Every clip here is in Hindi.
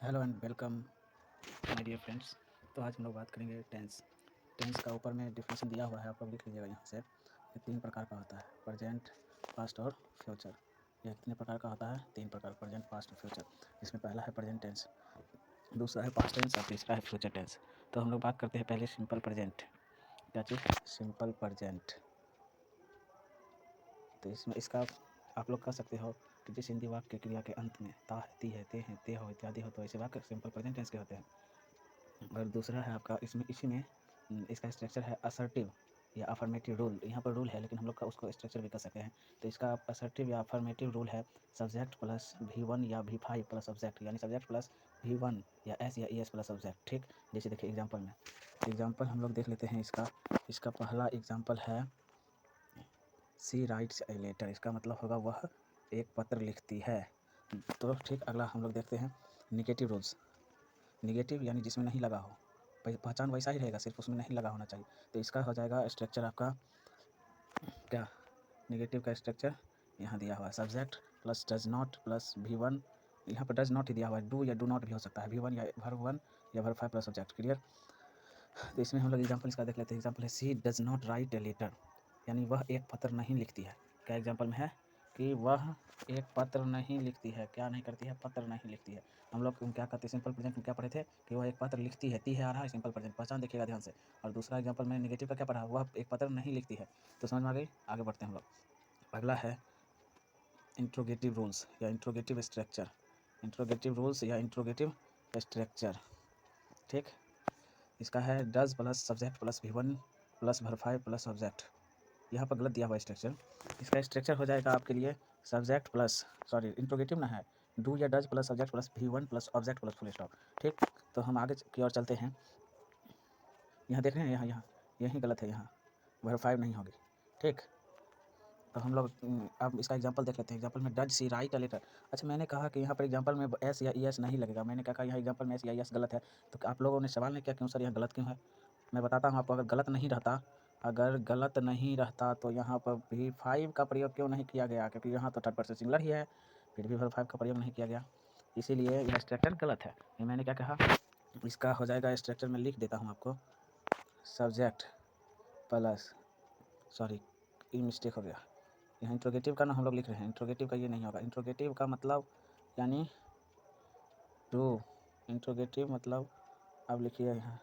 Hello and welcome my dear friends. तो आज हम लोग बात करेंगे टेंस। टेंस का ऊपर में डिफिनेशन दिया हुआ है, आप लोग लिख लीजिएगा यहाँ से। ये 3 प्रकार का होता है, प्रेजेंट, पास्ट और फ्यूचर। यह कितने प्रकार का होता है? 3 प्रकार, प्रेजेंट, पास्ट और फ्यूचर। इसमें पहला है प्रेजेंट टेंस, दूसरा है पास्ट टेंस और तीसरा है फ्यूचर टेंस। तो हम लोग बात करते हैं पहले सिंपल प्रेजेंट। क्या चीज़? Simple present. तो इसमें इसका आप लोग कह सकते हो कि जिस हिंदी वाक्य के क्रिया के अंत में ता है, ती है, ते हैं, ते हो इत्यादि हो, तो ऐसे वाक्य सिंपल प्रेजेंट टेंस के होते हैं। और दूसरा है आपका इसमें इसी में इसका स्ट्रक्चर है असर्टिव या अफर्मेटिव रूल। यहाँ पर रूल है लेकिन हम लोग का उसको स्ट्रक्चर भी कर सकते हैं। तो इसका असर्टिव या अफर्मेटिव रूल है सब्जेक्ट प्लस V1 या V5 प्लस सब्जेक्ट, यानी सब्जेक्ट प्लस V1 या S या ES प्लस सब्जेक्ट। ठीक, जैसे देखिए एग्जांपल में, एग्जांपल हम लोग देख लेते हैं इसका। इसका पहला एग्जांपल है सी राइट्स ए लेटर। इसका मतलब होगा वह एक पत्र लिखती है। तो ठीक, अगला हम लोग देखते हैं निगेटिव रूल्स। निगेटिव यानी जिसमें नहीं लगा हो, पहचान वैसा ही रहेगा, सिर्फ उसमें नहीं लगा होना चाहिए। तो इसका हो जाएगा स्ट्रक्चर आपका क्या? निगेटिव का स्ट्रक्चर यहाँ दिया हुआ है, subject plus does not plus V1। यहाँ पर डज नॉट ही दिया हुआ है, डू या डू नॉट भी हो सकता है, V1 या वर्ब 1 या वर्ब 5 प्लस सब्जेक्ट। क्लियर? तो इसमें हम लोग एग्जाम्पल इसका देख लेते हैं। एग्जाम्पल है she does not write a letter, यानी वह एक पत्र नहीं लिखती है। क्या एग्जाम्पल में है कि वह एक पत्र नहीं लिखती है। क्या नहीं करती है? पत्र नहीं लिखती है। हम लोग क्या कहते हैं सिंपल प्रेजेंट में क्या पढ़े थे कि वह एक पत्र लिखती है, ती है आ रहा है सिंपल प्रेजेंट, पहचान देखिएगा ध्यान से। और दूसरा एग्जाम्पल में नेगेटिव का क्या पढ़ा? वह एक पत्र नहीं लिखती है। तो समझ में आ गई? आगे बढ़ते हैं हम लोग। अगला है इंट्रोगेटिव रूल्स या इंट्रोगेटिव स्ट्रक्चर। इंट्रोगेटिव रूल्स या इंट्रोगेटिव स्ट्रक्चर। ठीक, इसका है does plus subject plus V1 plus verb 5 plus subject. यहाँ पर गलत दिया हुआ स्ट्रक्चर। इसका स्ट्रक्चर हो जाएगा आपके लिए सब्जेक्ट प्लस, सॉरी इंट्रोगेटिव ना है, डू या does plus subject plus V1 plus object plus full stop. ठीक, तो हम आगे की ओर चलते हैं। यहाँ देख रहे हैं, यहाँ यहाँ यही गलत है, यहाँ वर्ब 5 नहीं होगी। ठीक, तो हम लोग अब इसका एग्जांपल देख लेते हैं। एग्जांपल में does she write a letter. अच्छा, मैंने कहा कि यहाँ पर एग्जांपल में एस या ES नहीं लगेगा। मैंने क्या कहा? यहाँ एग्जांपल में एस या ES गलत है। तो आप लोगों ने सवाल नहीं किया क्यों सर यहाँ गलत क्यों है? मैं बताता हूँ आपको। अगर गलत नहीं रहता तो यहाँ पर V5 का प्रयोग क्यों नहीं किया गया? क्योंकि यहाँ तो थर्ड पर्सन सिंगुलर ही है, फिर भी वर्ब 5 का प्रयोग नहीं किया गया, इसीलिए यह स्ट्रक्चर गलत है। ये मैंने क्या कहा? इसका हो जाएगा स्ट्रक्चर में लिख देता हूँ आपको, सब्जेक्ट प्लस, सॉरी ये मिस्टेक हो गया। यहाँ इंट्रोगेटिव का ना हम लोग लिख रहे हैं, इंट्रोगेटिव का ये नहीं होगा। इंट्रोगेटिव का मतलब यानी टू, इंट्रोगेटिव मतलब अब लिखिए यहाँ,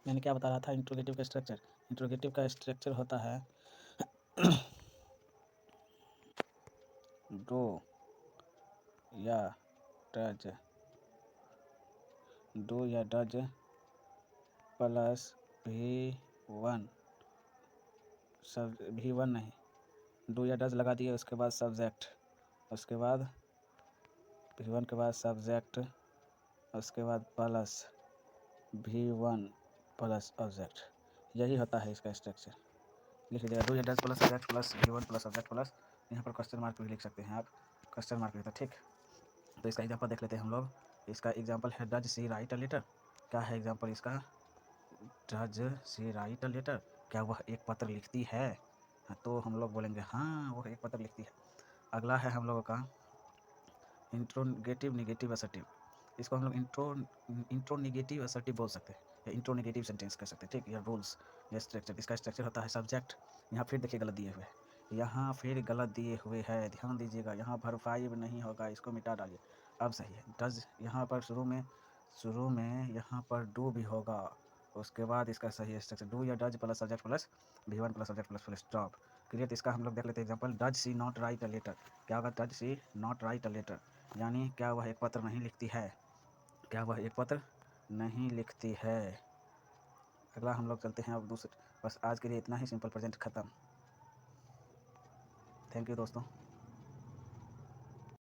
मैंने क्या बता रहा था? इंट्रोगेटिव का स्ट्रक्चर। इंट्रोगेटिव का स्ट्रक्चर होता है डू या डज, डू या डज प्लस V1, सब V1 नहीं, डू या डज लगा दिए, उसके बाद सब्जेक्ट, उसके बाद V1 के बाद सब्जेक्ट, उसके बाद प्लस V1 प्लस ऑब्जेक्ट। यही होता है इसका स्ट्रक्चर। लिख लीजिएगा, डू या does plus subject plus V1 plus object plus, यहाँ पर क्वेश्चन मार्क भी लिख सकते हैं आप, क्वेश्चन मार्क लिखते हैं। ठीक, तो इसका एग्जांपल देख लेते हैं हम लोग। इसका एग्जांपल है does she write a letter. क्या है एग्जांपल इसका? Does she write a letter, क्या वह एक पत्र लिखती है? हाँ, तो हम लोग बोलेंगे हाँ वह एक पत्र लिखती है। अगला है हम लोगों का इंट्रोगेटिव निगेटिव असर्टिव। इसको हम लोग इंट्रो निगेटिव असर्टिव बोल सकते हैं या इंट्रो निगेटिव सेंटेंस कह सकते हैं। ठीक, या रूल्स या स्ट्रक्चर। इसका स्ट्रक्चर होता है सब्जेक्ट, यहाँ फिर देखिए गलत दिए हुए हैं, यहाँ फिर गलत दिए हुए हैं, ध्यान दीजिएगा। यहाँ वर्ब 5 नहीं होगा, इसको मिटा डालिए, अब सही है। डज यहाँ पर शुरू में यहाँ पर डू भी होगा, उसके बाद इसका सही स्ट्रक्चर डू या does plus subject plus V1 plus subject plus full stop. Clear? तो इसका हम लोग देख लेते हैं example, does she not write a letter. क्या होगा? Does she not write a letter, यानी क्या वह एक पत्र नहीं लिखती है? क्या वह एक पत्र नहीं लिखती है? अगला हम लोग चलते हैं अब दूसरे। बस आज के लिए इतना ही, सिंपल प्रेजेंट खत्म। थैंक यू दोस्तों।